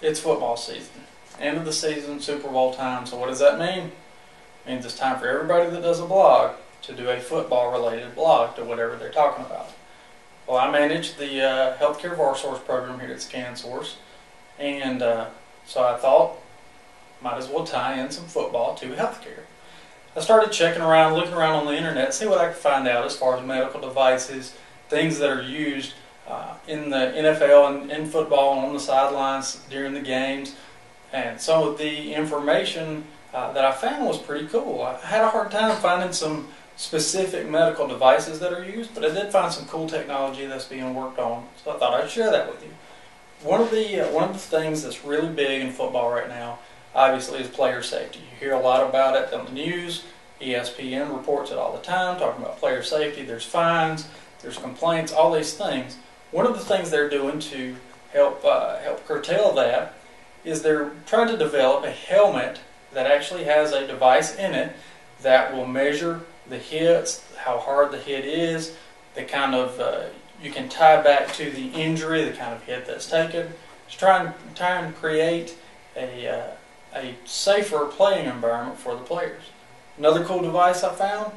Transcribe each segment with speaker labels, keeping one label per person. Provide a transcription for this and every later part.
Speaker 1: It's football season. End of the season, Super Bowl time. So what does that mean? It means it's time for everybody that does a blog to do a football related blog to whatever they're talking about. Well, I manage the healthcare ScanSource program here at ScanSource, and so I thought might as well tie in some football to healthcare. I started checking around, looking around on the internet, see what I could find out as far as medical devices, things that are used in the NFL and in football and on the sidelines during the games. And some of the information that I found was pretty cool. I had a hard time finding some specific medical devices that are used, but I did find some cool technology that's being worked on, so I thought I'd share that with you. One of the things that's really big in football right now, obviously, is player safety. You hear a lot about it on the news. ESPN reports it all the time, talking about player safety. There's fines, there's complaints, all these things. One of the things they're doing to help curtail that is they're trying to develop a helmet that actually has a device in it that will measure the hits, how hard the hit is, the kind of you can tie back to the injury, the kind of hit that's taken. It's trying to create a safer playing environment for the players. Another cool device I found,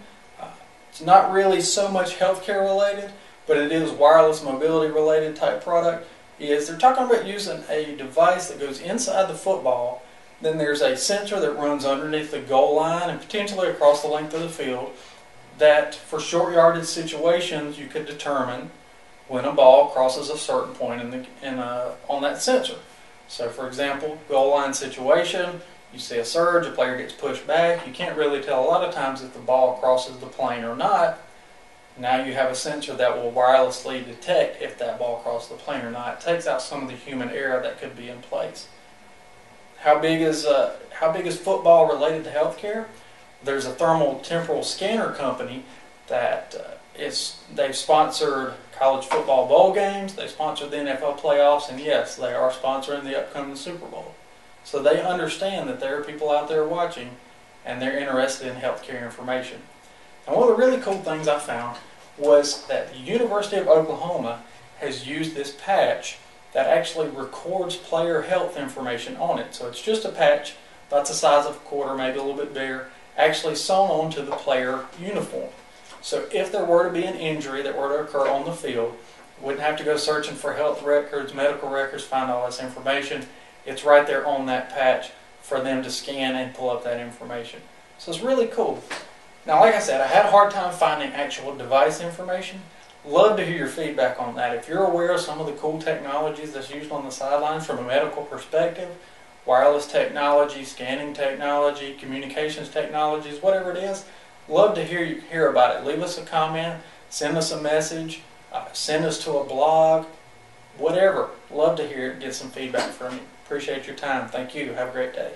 Speaker 1: it's not really so much healthcare related, but it is wireless mobility related type product, is they're talking about using a device that goes inside the football. Then there's a sensor that runs underneath the goal line and potentially across the length of the field that for short yardage situations you could determine when a ball crosses a certain point on that sensor. So for example, goal line situation, you see a surge, a player gets pushed back, you can't really tell a lot of times if the ball crosses the plane or not. Now you have a sensor that will wirelessly detect if that ball crosses the plane or not. It takes out some of the human error that could be in place. How big is football related to healthcare? There's a thermal temporal scanner company that they've sponsored college football bowl games, they sponsored the NFL playoffs, and yes, they are sponsoring the upcoming Super Bowl. So they understand that there are people out there watching and they're interested in healthcare information. And one of the really cool things I found was that the University of Oklahoma has used this patch that actually records player health information on it. So it's just a patch about the size of a quarter, maybe a little bit bigger, actually sewn onto the player uniform. So if there were to be an injury that were to occur on the field, you wouldn't have to go searching for health records, medical records, find all this information. It's right there on that patch for them to scan and pull up that information. So it's really cool. Now, like I said, I had a hard time finding actual device information. Love to hear your feedback on that. If you're aware of some of the cool technologies that's used on the sidelines from a medical perspective, wireless technology, scanning technology, communications technologies, whatever it is, love to hear about it. Leave us a comment, send us a message, send us to a blog, whatever. Love to hear it, get some feedback from you. Appreciate your time. Thank you. Have a great day.